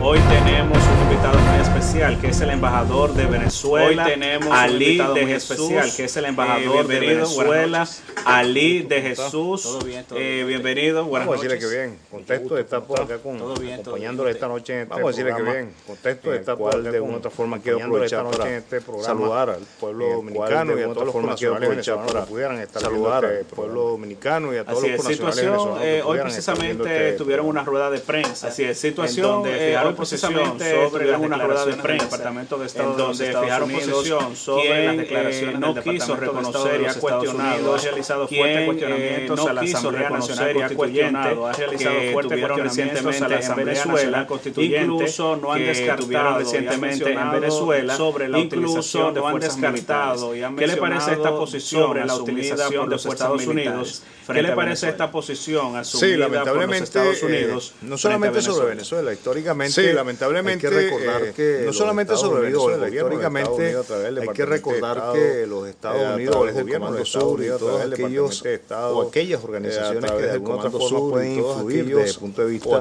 Hoy tenemos un invitado muy especial, que es el embajador de Venezuela. Hoy tenemos Ali de Jesús, que es el embajador de Venezuela. Ali de Jesús. Todo bien. Bienvenido, buenas noches. Vamos a decirle que bien, contento de estar por acá acompañándole esta noche en este programa. Vamos a decirle que bien, contento de estar por acá de una otra forma quiero aprovechar para saludar al pueblo dominicano y a todos los connacionales venezolanos que pudieran estar saludar al pueblo dominicano y a todos los connacionales venezolanos. Hoy precisamente tuvieron una rueda de prensa. Así es, situación hoy precisamente sobre una rueda de prensa del Departamento de Estado de los Estados Unidos, sobre las declaraciones no quiso reconocer y ha cuestionado, ha realizado fuertes cuestionamientos a la Asamblea Nacional Constituyente, ha realizado fuertes cuestionamientos a la Asamblea Nacional Constituyente, incluso no han descartado recientemente en Venezuela sobre la utilización de fuerzas militares. ¿Qué le parece esta posición sobre la utilización de Estados Unidos? ¿Qué le parece esta posición asumida por los Estados Unidos? No solamente sobre Venezuela, históricamente, lamentablemente, hay que recordar que no solamente sobre Venezuela, históricamente hay que recordar que los Estados Unidos, el gobierno de Estados Unidos, todos aquellos o aquellas organizaciones que de alguna otra forma pueden influir desde el punto de vista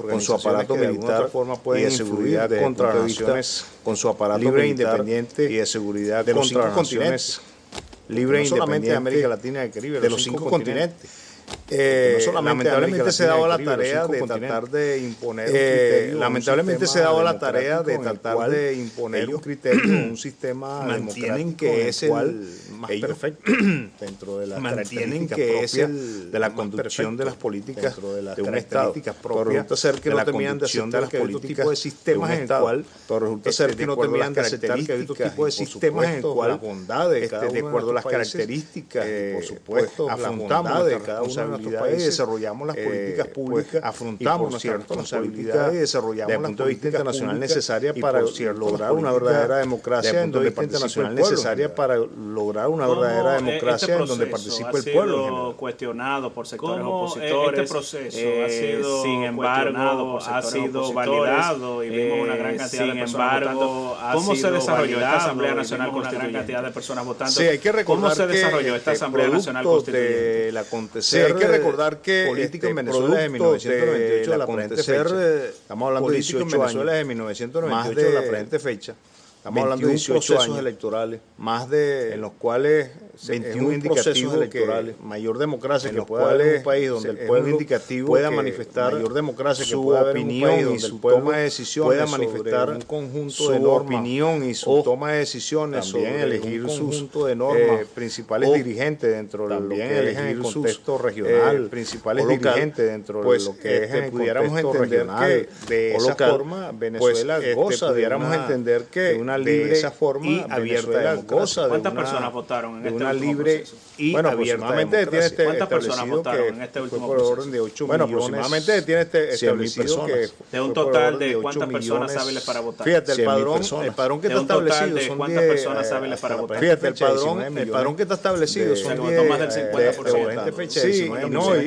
con su aparato militar y de seguridad contra naciones, con su aparato libre, independiente y de seguridad de los 5 continentes, libre e independiente de América Latina y el Caribe, de los 5 continentes. Lamentablemente se ha dado la tarea de tratar de imponer un criterio, lamentablemente se ha dado la tarea de tratar de imponer un criterio, un sistema democrático que es el más perfecto dentro de las características propias de la conducción de las políticas de un Estado. Pero resulta ser que no terminan de aceptar que hay otro tipo de sistemas en el cual, resulta ser que no terminan de aceptar que hay otro tipo de sistemas en el cual las bondades de acuerdo a las características, por supuesto, afrontamos de cada uno de nuestros países, desarrollamos las políticas públicas, afrontamos nuestras responsabilidades y desarrollamos las políticas internacionales necesarias para lograr una verdadera democracia en donde participe el pueblo, para lograr una verdadera democracia en donde participe el pueblo. Ha sido cuestionado por sectores opositores. Este proceso ha sido, sin embargo, ha sido validado y vimos una gran cantidad de personas votando. ¿Cómo se desarrolló esta Asamblea Nacional Constituyente? Una gran cantidad de personas votando. Sí, hay que recordar ¿cómo se desarrolló esta Asamblea Nacional Constituyente? El acontecer, hay que recordar que política en Venezuela de 1998 de la presente fecha. Estamos hablando de 18 años de 1998 de la presente fecha. Estamos hablando de 18 procesos electorales, más de en los cuales 21 procesos electorales, mayor democracia que pueda haber en un país donde el pueblo indicativo pueda manifestar mayor democracia su opinión y su toma de decisiones, pueda manifestar un conjunto de normas, opinión y su toma de decisiones, también elegir un conjunto de normas, principales dirigentes dentro de lo que es en el contexto regional, principales dirigentes dentro de lo que es en el contexto regional, de esa forma Venezuela goza, pudiéramos entender que una libre y abierta goza. ¿Cuántas personas votaron en este una libre y aproximadamente tiene ¿cuántas personas votaron en este último por orden de 8 millones? Aproximadamente tiene establecido que de un total de cuántas personas hábiles para votar. Fíjate, el padrón que está establecido son cuántas personas hábiles para votar. Fíjate, el padrón que está establecido son más del 50%. Sí,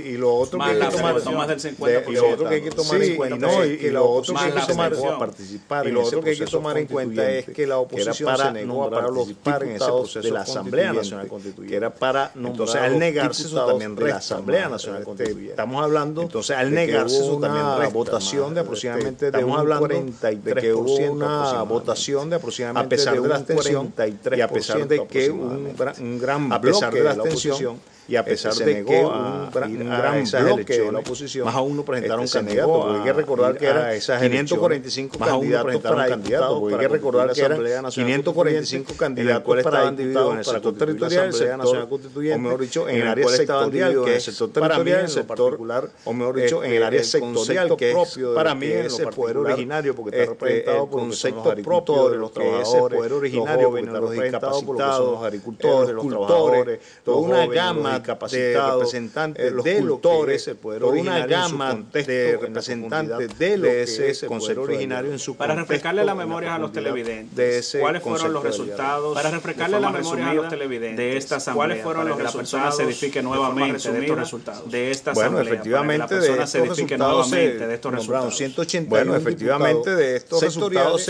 y lo otro que hay que tomar más del 50%. Y lo otro que hay que tomar en cuenta y lo otro que hay que tomar a participar y lo otro que hay que tomar en cuenta es que la oposición se negó a participar en ese proceso de la Asamblea Nacional Constituyente, que era para entonces al negarse eso también de la Asamblea Nacional Constituyente. Estamos hablando entonces al negarse eso también una votación de aproximadamente de un 43%, que hubo una votación de aproximadamente a pesar de la abstención y a pesar de que un gran bloque de la oposición y a pesar de que un gran bloque de la oposición más aún no presentaron candidatos, porque hay que recordar que eran 545 candidatos para candidatos, porque hay que recordar que eran 545 candidatos para diputados en el sector territorial, o mejor dicho, en el área sectorial, que es el sector territorial, el sector particular, o mejor dicho, en el área sectorial, que es para mí ese poder originario, porque está representado por conceptos propios de los trabajadores, poder originario, los discapacitados, los agricultores, los trabajadores, toda una gama de representantes de cultores, toda una gama de representantes de ese concepto originario en su para refrescarle la memoria a los televidentes, ¿cuáles fueron los resultados? Para refrescarle la memoria a los televidentes de esta asamblea, ¿cuáles fueron los resultados? La persona se edifique nuevamente de estos resultados. De esta asamblea, efectivamente, de estos resultados de estos resultados. 181 efectivamente de estos resultados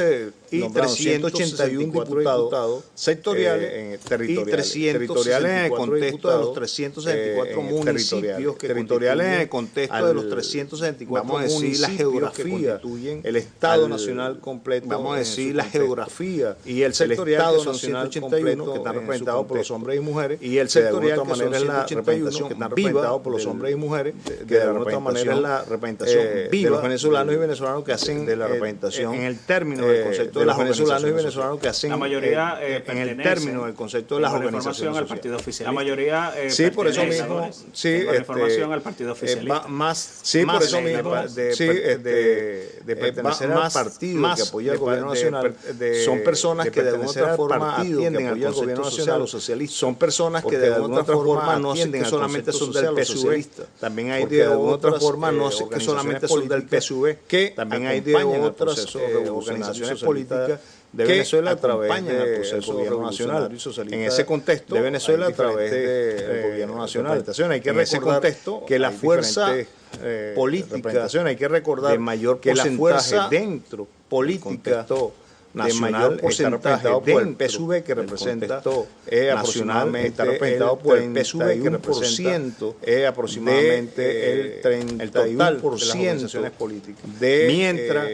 y 381 diputados sectoriales y 300 en el contexto de los 364 municipios territoriales en el contexto de los 364 municipios, la geografía, el Estado Nacional completo, vamos a decir la geografía y el sectorial que son 181 que están representados por los hombres y mujeres, y el sectorial que son 181 que están representados por los hombres y mujeres, que de alguna manera es la representación viva de los venezolanos y venezolanos que hacen de la representación en el término del concepto de los venezolanos y venezolanos que hacen la mayoría en el término del concepto de las organizaciones al partido oficial. La mayoría sí, por eso mismo, sí, la reformación al partido oficialista. Sí, por eso mismo, de pertenecer al partido que apoya al gobierno nacional, son personas que de alguna otra forma atienden al gobierno nacional, los socialistas, son personas que de alguna otra forma no es que solamente son del PSUV, también hay de otra forma no es que solamente son del PSUV, que también hay de otras organizaciones políticas de Venezuela a través del gobierno nacional. En ese contexto de Venezuela a través del gobierno nacional. Hay que recordar que la fuerza política, hay que recordar de mayor que la fuerza dentro política nacional de mayor porcentaje por el PSUV que representa aproximadamente está representado por el PSUV que representa aproximadamente el 31% de las organizaciones políticas, mientras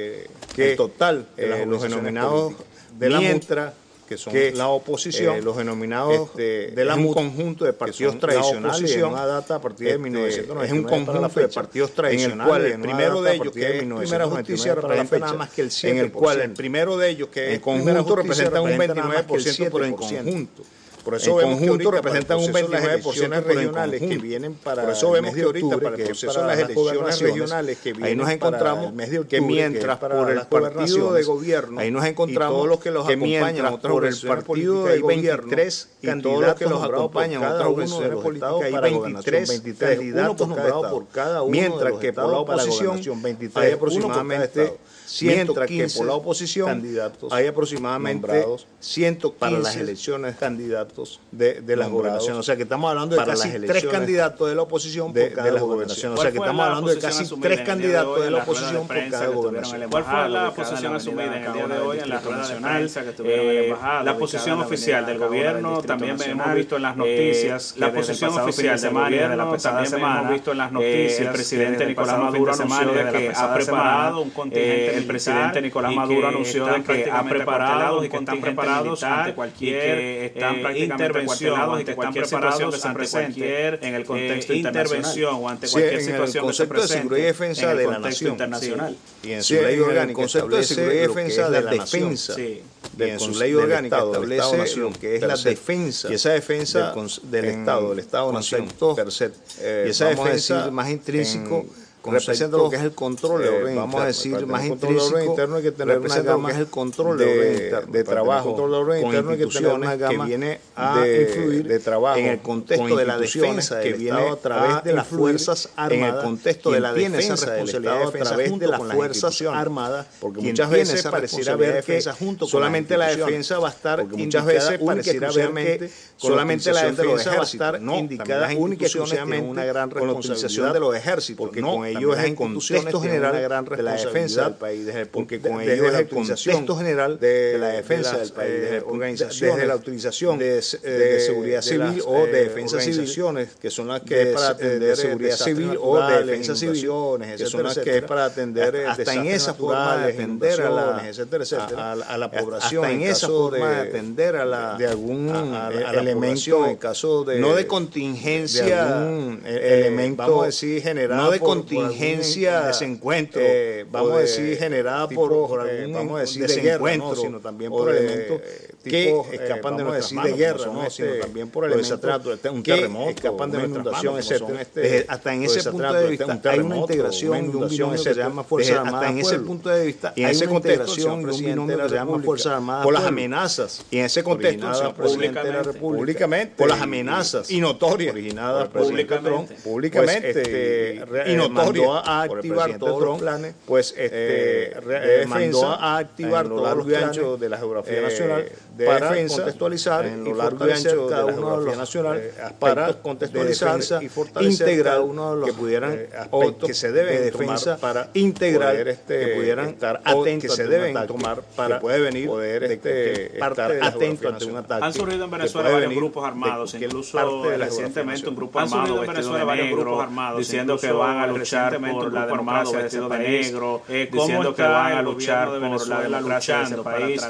que el total de los denominados de la MUT, que son la oposición, los denominados de un conjunto de partidos tradicionales, en una data a partir de 1990, es un conjunto de partidos tradicionales, en el cual el primero de ellos, que es Primera Justicia, representa nada más que el 7%, en el cual el primero de ellos, que es el conjunto, representa un 29% por el conjunto. Por eso en conjunto representan un 29% regionales que vienen para por eso vemos que ahorita para el proceso de las elecciones regionales que vienen, ahí nos encontramos que mientras por el partido de gobierno, ahí nos encontramos todos los que los acompañan por el partido de gobierno y todos los que los acompañan otras organizaciones políticas, hay 23 candidatos nombrados por cada uno, mientras que por la oposición hay aproximadamente 115 por la oposición hay aproximadamente 115 para las elecciones candidatos de las gobernaciones. O sea que estamos hablando de casi 3 candidatos de la oposición por cada gobernación. O sea que estamos hablando de casi 3 candidatos de la oposición por cada gobernación. ¿Cuál fue la posición asumida en el día de hoy en la rueda de prensa que tuvieron en la embajada? La posición oficial del gobierno también hemos visto en las noticias. La posición oficial del gobierno también hemos visto en las noticias. El presidente Nicolás Maduro anunció que ha preparado un contingente. El presidente Nicolás Maduro anunció de que ha preparado y que están preparados ante cualquier intervención, ante cualquier situación que se presente en el contexto intervención o ante cualquier situación que se presente y defensa en el el contexto internacional. Y en su ley orgánica concepto de seguridad y defensa de la defensa. Y en su ley orgánica establece lo que es la defensa y esa defensa del Estado-Nación per se. Y esa defensa más intrínseco representa lo que es el control vamos a decir más intrínseco interno hay que tener representa lo que es el control de trabajo con instituciones que viene a influir de trabajo en el contexto de la defensa que viene a través de las fuerzas armadas en el contexto de la defensa del Estado a través de las fuerzas armadas porque muchas veces pareciera ver que solamente la defensa va a estar muchas veces pareciera ver que solamente la defensa va a estar indicada única y exclusivamente una gran responsabilidad de los ejércitos porque no ellos es el contexto general de la defensa del país, porque con ellos es el contexto general de la defensa del país, desde la utilización de seguridad civil o de defensa civil, que son las que es para atender seguridad civil o de defensa civil, que son las que es para atender hasta en esa forma de atender a la población, hasta en esa forma de atender de algún elemento en caso de no de contingencia, elemento vamos a decir generado no de contingencia desencuentro vamos a decir generada por algún vamos a decir desencuentro sino también por elementos que escapan de nuestra de guerra sino también por elementos un terremoto escapan de una inundación etcétera hasta en ese punto de vista hay una integración de un binomio que se llama Fuerzas Armadas hasta en ese punto de vista hay una integración de un binomio que se llama Fuerzas Armadas por las amenazas y en ese contexto el presidente de la República públicamente por las amenazas y notorias originadas públicamente y notorias mandó a activar todos los planes, pues mandó a activar todo lo largo y ancho de la geografía nacional para contextualizar en lo largo y ancho de la geografía nacional para contextualizar y fortalecer integrar uno de los que pudieran aspectos que se deben de defensa para integrar que pudieran estar atentos que se deben tomar para que puede venir poder estar atento ante un ataque. Han surgido en Venezuela varios grupos armados, incluso recientemente un grupo armado vestido de negro, diciendo que van a luchar por la democracia vestido de negro, diciendo que van a luchar por la democracia de ese país.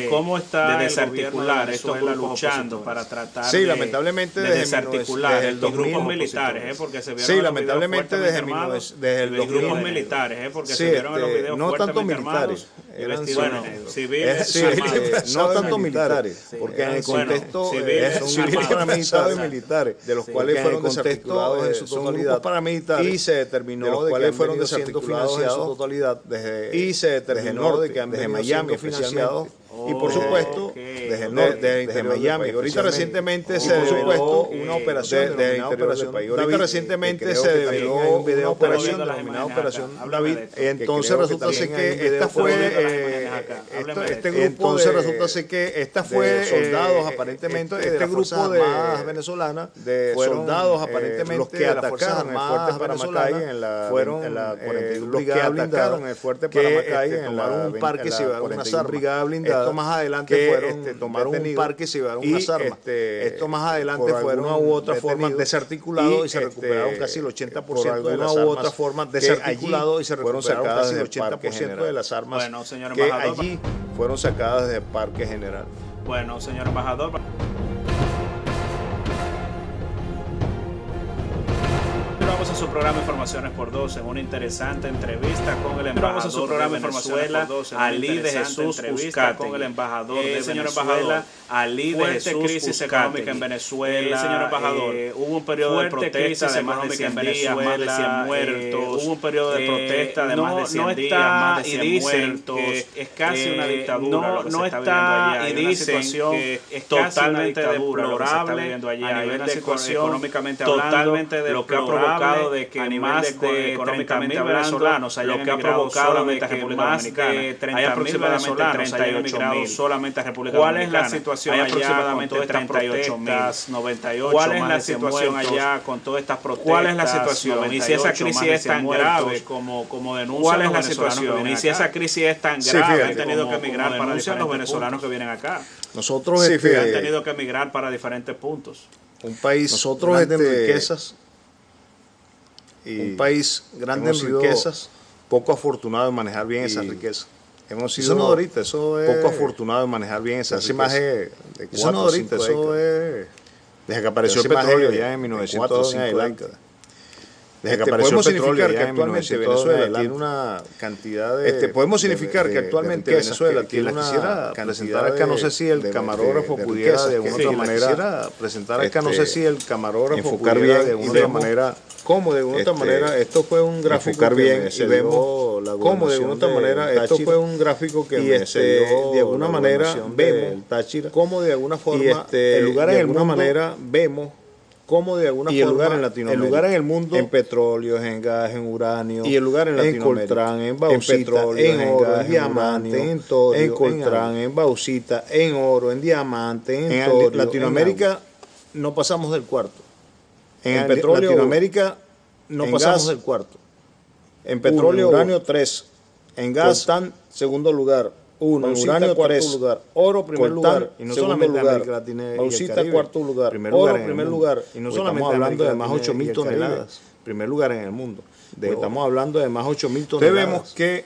¿Cómo está de desarticular estos grupos luchando para tratar de desarticular los grupos militares? Porque se vieron lamentablemente desde los grupos militares, porque se vieron en los videos no tanto militares, civiles, no tanto militares, porque en el contexto civiles paramilitares militares, de los cuales fueron desarticulados en su totalidad y se determinó de los cuales fueron desarticulados en su totalidad desde el norte, desde Miami financiados. Y por supuesto, desde Miami. Ahorita recientemente se develó una operación Ahorita recienmente se develó una operación denominada Operación David. Entonces resulta ser que esta fue este grupo de soldados aparentemente de las Fuerzas Armadas venezolanas, de soldados aparentemente los que atacaron el fuerte Paramacay fueron los que atacaron el fuerte Paramacay tomaron un parque y se llevaron unas armas. Brigada blindada. Esto más adelante fueron tomaron un parque y se llevaron unas armas. Esto más adelante fueron una u otra forma desarticulados y se recuperaron casi el 80% de las armas. U otra forma desarticulados y se recuperaron casi el 80% de las armas que allí fueron sacadas del Parque General. Bueno, señor embajador. Vamos a su programa Informaciones por Dos en una interesante entrevista con el embajador a su programa de Venezuela, Ali de Jesús Buscate, con el embajador de Venezuela, Ali de Jesús crisis económica en Venezuela, señor embajador. Hubo un periodo de protesta de más de 100 días, más de 100 muertos. Hubo un periodo de protesta de más de 100 días, más de 100 muertos. Es casi una dictadura. No está, y dicen que es totalmente deplorable a nivel de económicamente hablando, totalmente de lo que ha provocado de que más de 30.000 venezolanos hayan emigrado solamente a República Dominicana. Hay aproximadamente 38.000 solamente a República Dominicana. ¿Cuál es la situación allá aproximadamente con todas estas protestas? 98. ¿Cuál es la situación allá con todas estas protestas? ¿Cuál es la situación? Y si esa crisis es tan grave como denuncian, ¿cuál es la situación? Y si esa crisis es tan grave, han tenido que emigrar para los venezolanos que vienen acá. Nosotros han tenido que emigrar para diferentes puntos. Un país nosotros de riquezas. Y un país grande en riquezas, poco afortunado en manejar bien esas riquezas. Hemos sido poco afortunado en manejar bien esas riquezas. Desde que apareció el petróleo ya en 1905. Desde que apareció el petróleo ya en 1905 tiene una cantidad de podemos significar que actualmente Venezuela tiene una cantidad acá, no sé si el camarógrafo pudiera de alguna otra manera presentar acá, no sé si el camarógrafo pudiera de alguna otra manera cómo de alguna otra manera esto fue un gráfico bien y vemos cómo de alguna otra manera esto fue un gráfico que de alguna manera vemos cómo de alguna forma el lugar en alguna manera vemos como de alguna forma, lugar en Latinoamérica, el lugar en el mundo, en petróleo, en gas, en uranio, y el lugar en Latinoamérica, en coltrán, en bauxita, en petróleo, en oro, en diamante, en torio, en coltrán, en bauxita, en oro, en diamante, en torio. Latinoamérica no pasamos del cuarto. En petróleo, Latinoamérica no pasamos del cuarto. En petróleo, uranio 3. En gas, coltán, segundo lugar. En uranio, cuarto lugar. Oro, primer lugar. Y no solamente América Latina y bauxita, cuarto lugar. Oro, primer lugar. Y no solamente hablando de más 8.000 toneladas. Primer lugar en el mundo. Estamos hablando de más 8.000 toneladas. Vemos que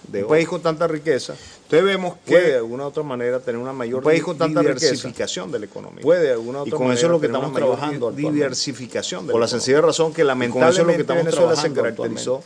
de un país con tanta riqueza, vemos que de alguna otra manera tener una mayor diversificación de la economía. Puede de alguna otra manera. Y con eso es lo que estamos trabajando. Diversificación. Por la sencilla razón que lamentablemente Venezuela se caracterizó.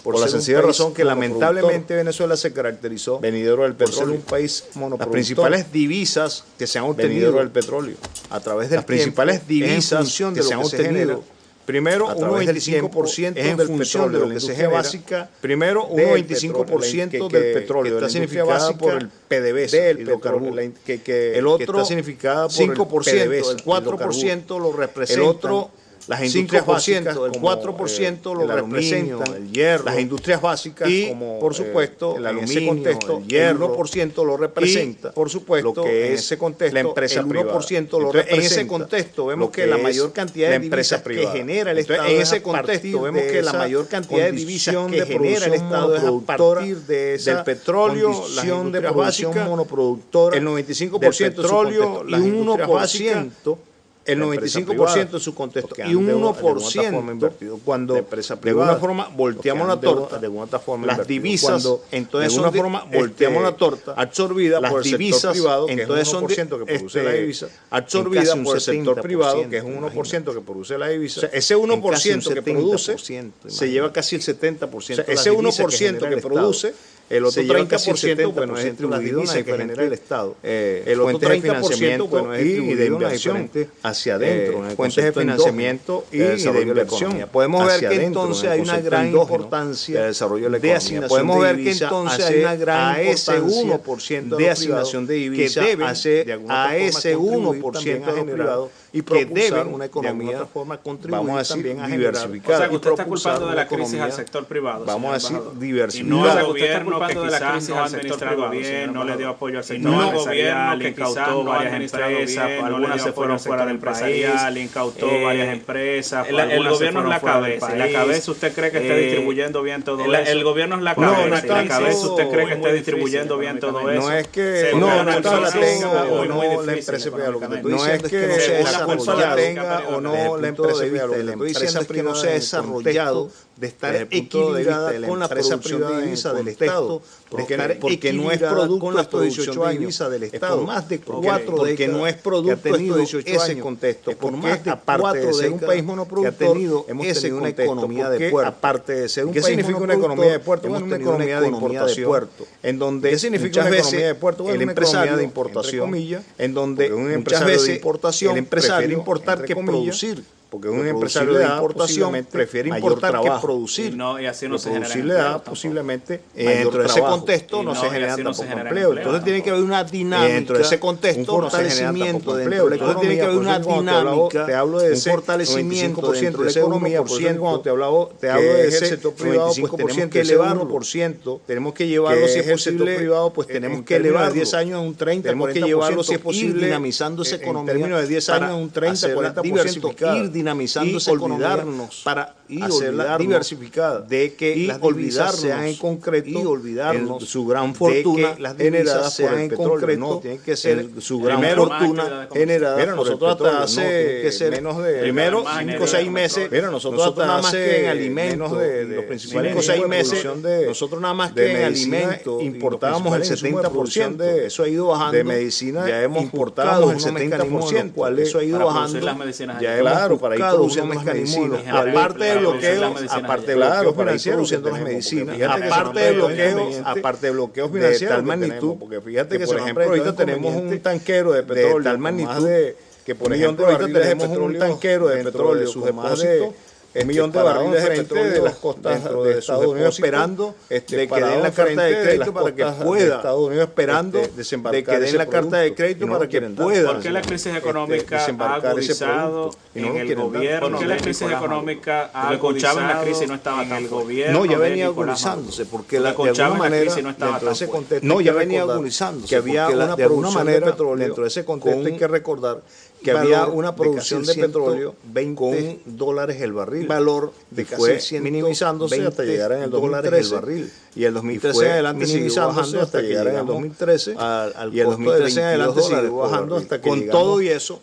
Por la sencilla razón que lamentablemente Venezuela se caracterizó venidero del petróleo, por ser un país monoproductor. Las principales divisas que se han obtenido del petróleo a través de las principales divisas que se han obtenido. Primero, un 95% del petróleo de lo que se genera. Básica, primero, un 95% del petróleo, que está significada por el PDVSA, el otro está significada por 5%, el 4% lo representa. El otro las industrias básicas, el 4% lo representan el hierro, las industrias básicas, y como por supuesto el aluminio, en ese contexto, el hierro, el 1% lo representa, y, por supuesto, lo que en ese contexto, la empresa el 1% lo representa. En ese contexto vemos que la mayor cantidad de divisas que genera el Estado, en ese contexto vemos que la mayor cantidad de divisas que genera el Estado es a partir del petróleo, la industria básica monoproductora, el 95% del petróleo y un 1%. El 95% de su contexto y un 1% cuando de alguna forma volteamos la torta, de alguna forma las divisas, entonces de alguna forma volteamos la torta absorbida por el sector privado, entonces son 1% que produce la divisa, absorbida por el sector privado, que es un 1% que produce la divisa. Ese 1% que produce se lleva casi el 70%. Ese 1% que produce, el otro 30% bueno, es distribuido en la que genera el Estado. El otro 30% bueno, es distribuido de inversión hacia adentro, fuentes de financiamiento y de inversión. Podemos ver que entonces hay una gran importancia de desarrollo de la economía. Podemos ver que entonces hay una gran importancia de asignación de divisas que deben a ese 1% generado y que deben una economía de otra forma contribuir, vamos a decir, también a diversificada. O sea, que usted está culpando de la crisis al sector privado. Vamos a decir diversificada. Y no al gobierno que quizás no ha administrado bien, no le dio apoyo al sector empresarial, le incautó varias empresas, algunas se fueron fuera del país, le incautó varias empresas. El gobierno es la cabeza. La cabeza usted cree que está distribuyendo bien todo eso. El gobierno es la cabeza. La cabeza usted cree que está distribuyendo bien todo eso. No es que no la tenga o no la empresa privada. No es que la culpa la tenga o no la empresa privada. La empresa que no se ha desarrollado de estar equilibrada con la producción de divisa del Estado, porque no es producto de estos 18 años del Estado, por más de 4 décadas, porque no es producto de estos 18 ese contexto, por más de 4 de ser un país monoproductor, hemos tenido una economía de puerto, aparte de ser un país monoproductor. ¿Qué significa una economía de puerto? Hemos tenido una economía de importación, en donde muchas veces el empresario de importación, en donde muchas veces el empresario importar que producir. Porque un empresario de importación prefiere importar que producir. Y así no se producir le da posiblemente dentro de ese contexto no se genera tampoco empleo. Entonces tiene que haber una dinámica. Dentro de ese contexto un fortalecimiento dentro de la economía. Tiene que haber una dinámica. Te hablo de ese fortalecimiento dentro de la economía. Por ejemplo, cuando te hablo de ese sector privado, pues tenemos que elevarlo por ciento. Tenemos que llevarlo si es posible privado, pues tenemos que elevar 10 años a un 30%. Tenemos que llevarlo si es posible dinamizando esa economía. En términos de 10 años a un 30-40%. Dinamizando esa economía para hacerla diversificada, de que las divisas sean en concreto y olvidarnos su gran fortuna generadas por el petróleo. No, tiene que ser su gran fortuna generada por el petróleo. Nosotros hasta hace menos de primero 5 o 6 meses, pero nosotros hasta nada más que en alimentos de los principales 5 o 6 meses, nosotros nada más que en alimentos importábamos el 70% de eso ha ido bajando. De medicina ya hemos importado el 70%, eso ha ido bajando. Ya claro, para ir produciendo las medicinas, aparte de bloqueos, aparte de bloqueos financieros, produciendo las medicinas, aparte de bloqueos financieros de tal magnitud, porque fíjate que por ejemplo ahorita tenemos un tanquero de petróleo de tal magnitud que por ejemplo ahorita tenemos un tanquero de petróleo, sus depósitos, 1 millón de barriles de petróleo de las costas de Estados Unidos esperando de que den la carta de crédito para que pueda Estados Unidos esperando de que den la carta de crédito para que pueda. ¿Por qué la crisis económica ha agudizado en el gobierno? ¿Por qué la crisis económica ha agudizado en la crisis no estaba tan gobierno? No, ya venía agudizándose porque de alguna manera dentro de ese contexto no, ya venía agudizándose que había una producción de petróleo dentro de ese contexto. Hay que recordar que había una producción de petróleo con $20 el barril, valor de fue minimizándose hasta llegar en el 2013 el barril, y el 2013 en adelante minimizándose hasta llegar en el 2013 y el 2013 en adelante siguió bajando hasta que con todo y eso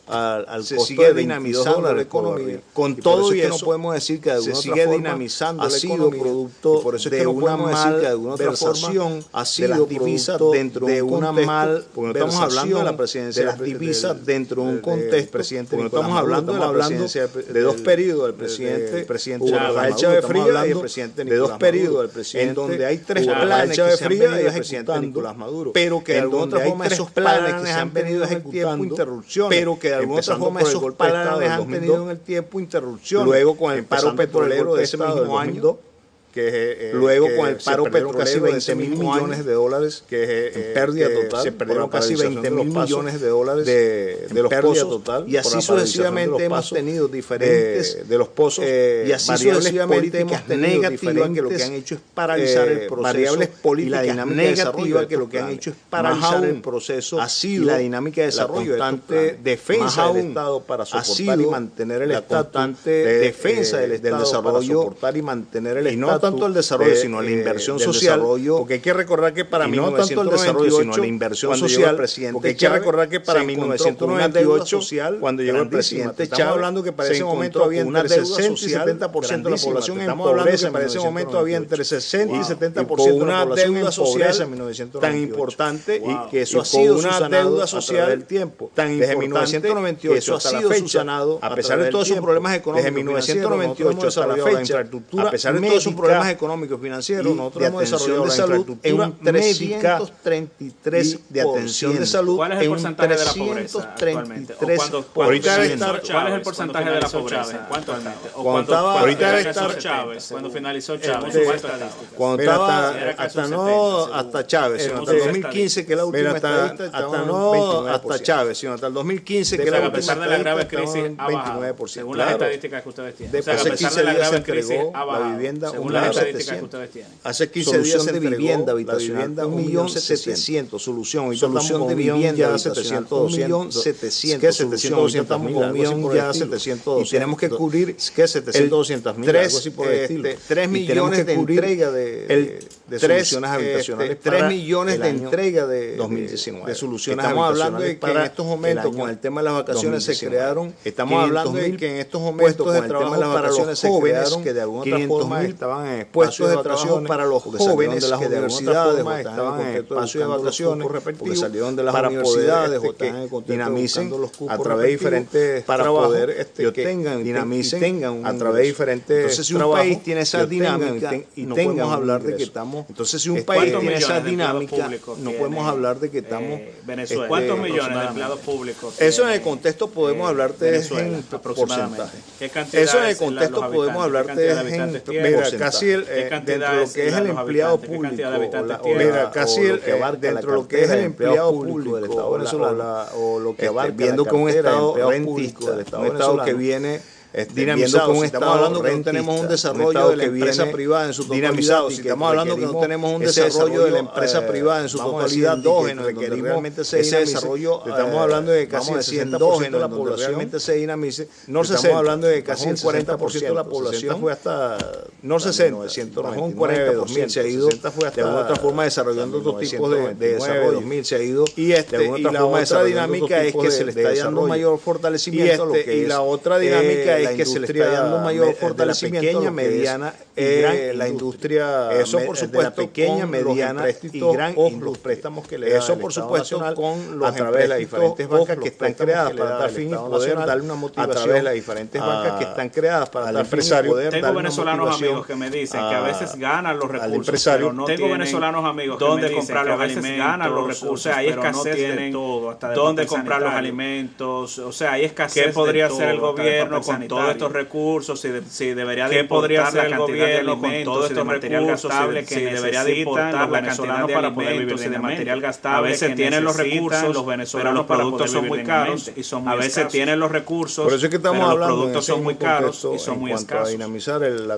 se sigue dinamizando la economía. Con todo y eso no podemos decir que se sigue dinamizando ha sido producto de una malversación de las divisas dentro de una malversación hablando de la presidencia de las divisas dentro de un contexto. Presidente, estamos hablando de 2 periodos del presidente Chávez Frías y el presidente Nicolás Maduro, de 2 periodos del presidente, en donde hay 3 planes Chávez Frías y el presidente Nicolás Maduro, pero que de alguna otra forma esos planes que se han venido ejecutando, pero que de alguna otra forma esos planes han tenido en el tiempo interrupciones, luego con el paro petrolero de ese mismo año, luego con el paro petrolero casi 20 mil millones de dólares en pérdida total, se perdieron casi 20 mil millones de dólares de los pozos total, y así sucesivamente hemos tenido diferentes de los pozos y así sucesivamente hemos tenido negativas que lo que han hecho es paralizar el proceso, variables políticas negativas que lo que han hecho es paralizar el proceso, ha sido la dinámica de desarrollo, la constante defensa del Estado para soportar y mantener el Estado, constante defensa del Estado para soportar y mantener el Estado, y no tanto el desarrollo sino la inversión social, porque hay que recordar que para no tanto el desarrollo sino la inversión social, porque hay que recordar que para 1998 cuando llegó el presidente Chávez, estamos hablando que para ese momento había entre 60 y 70% de la población en pobreza, para ese momento había entre 60 y 70% de la población en pobreza tan importante, y que eso ha sido una deuda social del tiempo tan importante, desde 1998 eso ha sido subsanado a pesar de todos sus problemas económicos, desde 1998 hasta la fecha, a pesar de todos sus problemas económicos financieros, nosotros hemos desarrollado la infraestructura en un 333 de atención de salud. ¿Cuál es el porcentaje de la pobreza actualmente? ¿Cuál es el porcentaje de la pobreza? ¿Cuánto cuando finalizó Chávez? Cuando estaba hasta Chávez, sino hasta el 2015, que es la última estadística, hasta Chávez, sino hasta el 2015, que era a pesar de la grave crisis ha bajado, 29%. Según las estadísticas que ustedes tienen. Después de 15 días se entregó la vivienda, según las estadísticas que ustedes tienen. Hace 15 días se entregó vivienda habitacional 1.700.000, solución de vivienda 700.000, ¿qué 700.000? Ya 700, y tenemos que cubrir, ¿qué 700.000? 3 millones de entrega de soluciones habitacionales, 3 millones de entrega de 2019. De soluciones estamos hablando de que en estos momentos con el tema de las vacaciones se crearon, estamos hablando de que en estos momentos con el tema de las vacaciones se crearon, que de alguna otra forma estaban en puestos de trabajo para los jóvenes de las universidades, estaban en espacios de vacaciones porque salieron de las universidades o están dinamicen a través de diferentes para poder dinamicen a través de diferentes. Entonces si un país tiene esa dinámica y no podemos hablar de que estamos, entonces si un país tiene esa dinámica no podemos hablar de que estamos Venezuela. ¿Cuántos millones de empleados públicos? Eso en el contexto podemos hablarte en porcentaje. Eso en el contexto podemos hablarte en casi dentro de lo que es el empleado público, casi dentro de lo que es el empleado público del Estado venezolano, o lo que abarca viendo con un Estado rentista, un Estado que viene dinamizado, con un estamos hablando que no tenemos un desarrollo de la empresa privada en su totalidad, si estamos hablando que no tenemos un desarrollo de la empresa privada en su totalidad, requerimos realmente ese desarrollo, estamos hablando de casi el 100% de la población realmente se dinamice, no estamos hablando de casi el 40% de la población fue hasta no 60, bajó un 40%, se ha ido de alguna otra forma desarrollando otros tipos de desarrollo, 2000 se ha ido, y la otra dinámica es que se le está dando mayor fortalecimiento a lo que es, la otra dinámica es que se le está dando mayor fortalecimiento pequeña, mediana y gran la industria, eso por supuesto pequeña, mediana y gran los préstamos que le da eso por supuesto con los a través de las diferentes bancas que están creadas para dar fin y poder darle una motivación a través de las diferentes bancas que están creadas para dar empresario. Tengo venezolanos amigos que me dicen que a veces ganan los recursos, pero no tengo venezolanos amigos que me dicen que a veces ganan los recursos, o sea, hay escasez de todo, hasta dónde comprar los alimentos, o sea, hay escasez. ¿Qué podría hacer el gobierno con todos estos recursos? Si debería de importar la cantidad de alimentos, con todos estos material gastable que debería de importar los venezolanos para poder vivir de material gastable. A veces tienen los recursos, los venezolanos, pero los productos son muy caros y son muy escasos. A veces tienen los recursos, por eso es que estamos hablando, los productos son muy caros y son muy escasos.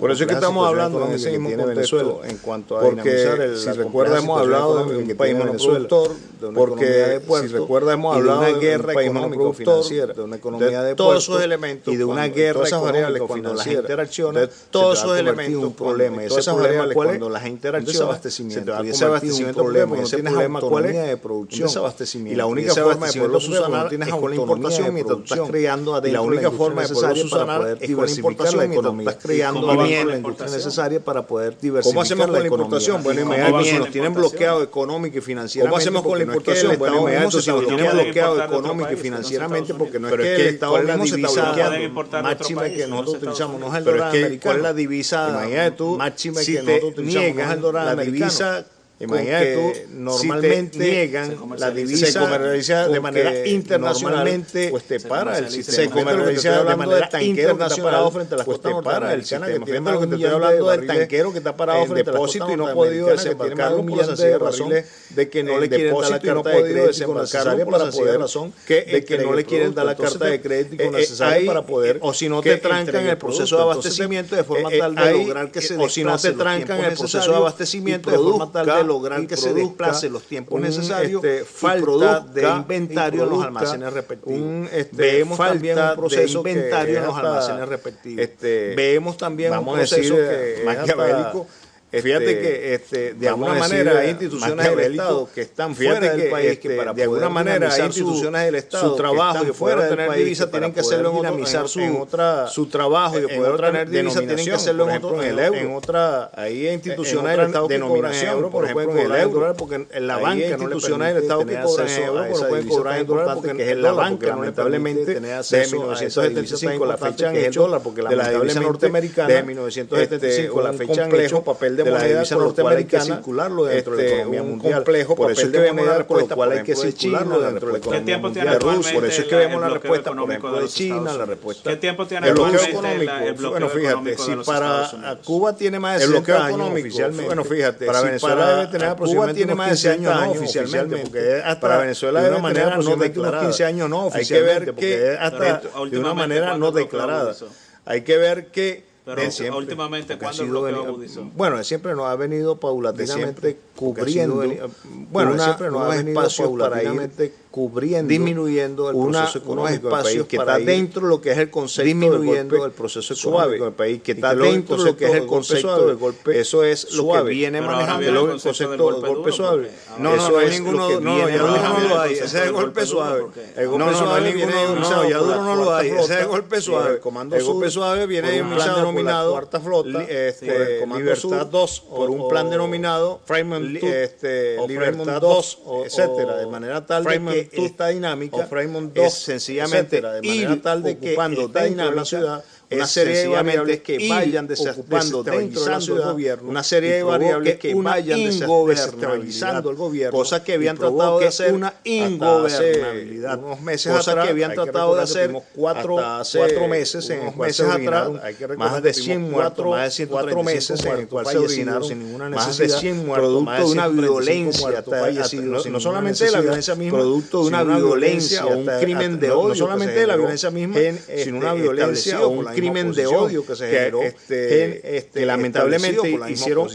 Por eso es que estamos hablando en ese mismo contexto en cuanto a dinamizar el, si recuerda hemos hablado de un país monoproductor, porque si recuerda hemos hablado de una guerra económico financiera, de una economía de todos esos elementos y de una guerra esas variables cuando las interacciones de todos esos elementos un problema, y esas variables cuando las interacciones se te va a convertir en un problema, y ese problema cuál es de producción y la única forma de poderlo subsanar es con la importación mientras tú estás creando adentro, y la única forma de poderlo subsanar es con la importación mientras tú estás creando adentro la industria necesaria para poder diversificar. ¿Cómo hacemos con la importación? Bueno, inmediatamente si nos tienen bloqueado económico y financieramente. ¿Cómo hacemos con la importación? Bueno, inmediatamente si nos tienen bloqueado económico y financieramente, porque no es que el Estado mismo se está bloqueando máxima que nosotros utilizamos, no es el dólar americano. ¿Cuál es la divisa máxima que nosotros utilizamos? No es el dólar americano. Imagínate tú, normalmente niegan la divisa, se comercializa de manera internacional, pues te para el sistema. Se comercializa de manera internacional frente a las costas norteamericanas. Fíjate lo que te estoy hablando del tanquero que está parado frente a las costas norteamericanas y no ha podido desembarcarlo por la sencilla razón de que no le quieren dar la carta de crédito necesaria para poder, de que no le quieren dar la carta de crédito necesaria para poder, o si no te trancan el proceso de abastecimiento de forma tal de lograr que se desplace, o si no te trancan el proceso de abastecimiento de forma tal de lograr que se desplace los tiempos necesarios, falta de inventario en los almacenes respectivos. Vemos también un proceso de inventario en los almacenes respectivos. Vemos también un proceso maquiavélico. Fíjate que de alguna manera hay instituciones del Estado que están fuera del país, que para de alguna manera hay instituciones del Estado su trabajo y fuera del país divisa tienen que hacerlo dinamizar su trabajo y poder obtener divisa tienen que hacerlo en otra hay instituciones del Estado que cobran euros, por ejemplo en el euro, porque en la banca no instituciones del Estado que cobran euros, pero no pueden cobrar en dólares porque es en la banca lamentablemente de 1975 la fecha en el dólar, porque la divisa norteamericana de 1975 la fecha en hecho papel de la divisa norteamericana, circularlo dentro de la economía mundial. Por eso es que vemos la respuesta, por hay que circularlo dentro de la economía mundial de Rusia. Por eso es que vemos la respuesta, por ejemplo, de China, la respuesta. ¿Qué tiempo tiene el bloqueo económico? Bueno, fíjate, si para Cuba tiene más de 60 años oficialmente, bueno, fíjate, para Venezuela debe tener aproximadamente unos 15 años no oficialmente, porque para Venezuela de una manera no declarada. 15 años no oficialmente, porque hasta de una manera no declarada. Hay que ver que pero últimamente, ¿cuándo el bloqueo agudizó? Bueno, siempre nos ha venido paulatinamente cubriendo, siempre nos ha venido paulatinamente cubriendo, disminuyendo el proceso económico del país, que está dentro de lo que es el concepto disminuyendo el proceso económico del país, que está dentro de lo que es el concepto del golpe. Eso es lo que viene manejando el concepto del golpe suave. No, eso es ninguno, no, ya duro no lo hay, ese es el golpe suave. El golpe suave viene denominado, ya duro no lo hay, ese es el golpe suave. El golpe suave viene denominado por la Cuarta Flota, Libertad 2, por un plan denominado Libertad 2, etcétera, de manera tal de que esta dinámica es sencillamente de manera tal de que esta dinámica una serie de variables que vayan desestabilizando el gobierno, una serie de variables que vayan desestabilizando el gobierno, cosas que habían tratado de hacer una ingobernabilidad, unos meses atrás, que habían tratado de hacer cuatro meses, en unos meses atrás, más de 100 muertos, más de 104 meses en el cual se originaron sin ninguna necesidad, más de 100 muertos, producto de una violencia, no solamente de la violencia misma, producto de una violencia o un crimen de odio, no solamente de la violencia misma, sino una violencia o un crimen de odio que se generó, que lamentablemente hicieron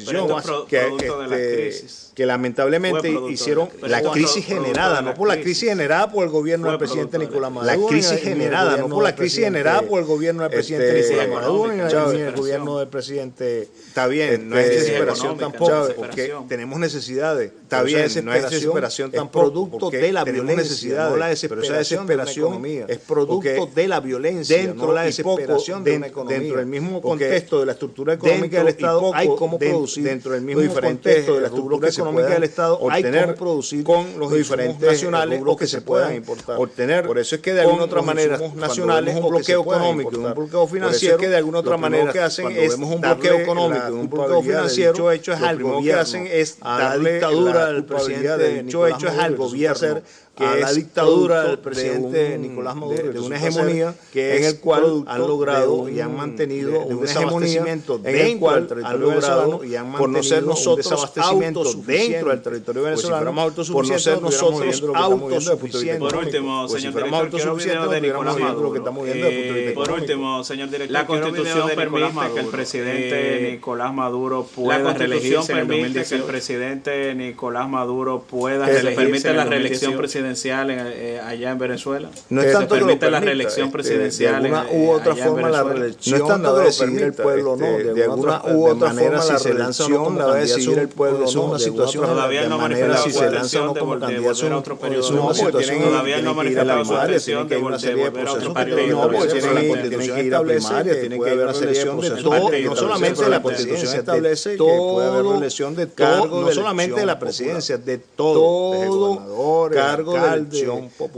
que lamentablemente hicieron la crisis generada, no por la crisis generada por el gobierno del presidente Nicolás Maduro, la crisis generada, no por la crisis generada por el gobierno del presidente Nicolás Maduro ni el gobierno del presidente. Está bien, no es desesperación tampoco, porque tenemos necesidades. Está bien, no es desesperación tampoco, producto de la violencia, no la desesperación, pero esa desesperación es producto de la violencia, dentro de la desesperación de una economía. Dentro del mismo contexto de la estructura económica del Estado hay cómo producir, dentro del mismo contexto de la estructura económica del Estado hay cómo producir con los diferentes nacionales o que se puedan importar. Por eso es que de alguna otra manera nacionales un bloqueo económico, un bloqueo financiero, que de alguna otra manera lo que hacen es un bloqueo económico, un bloqueo financiero, hecho es algo que hacen es dar la dictadura del presidente, hecho es al gobierno, que a la dictadura del presidente Nicolás Maduro, de una hegemonía en el cual han logrado y han mantenido un desabastecimiento en el cual han logrado y han mantenido por no ser nosotros autosuficientes dentro del territorio venezolano, por no ser nosotros autosuficientes. Por último, señor director, la Constitución permite que el presidente Nicolás Maduro pueda reelegirse en el 2018. Que el presidente Nicolás Maduro pueda permite la reelección presidencial allá en Venezuela. No es tanto se permite la reelección presidencial de alguna u otra forma la reelección no es tanto de decidir el pueblo, no, de alguna u otra manera si se lanza o no la va a decidir el pueblo, no, una situación todavía no manera si se lanza o no como candidato a otro periodo, todavía no manifesta la posición de una serie de procesos no, porque tiene que ir a primaria, tiene que haber una selección de todo, no solamente la Constitución establece que puede haber reelección de cargos, no solamente de la presidencia, de todo, cargo alcaldes,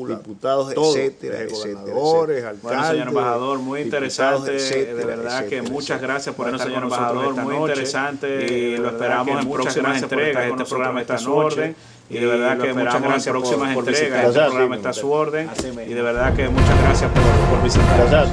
diputados, etcétera, gobernadores, alcaldes. Bueno, señor embajador, muy interesante, de verdad que muchas gracias por estar con nosotros esta noche. Muy interesante, y lo esperamos en próximas entregas. Este programa está a su orden. Y de verdad que muchas gracias por próximas entregas. Este programa está a su orden. Y de verdad que muchas gracias por visitar.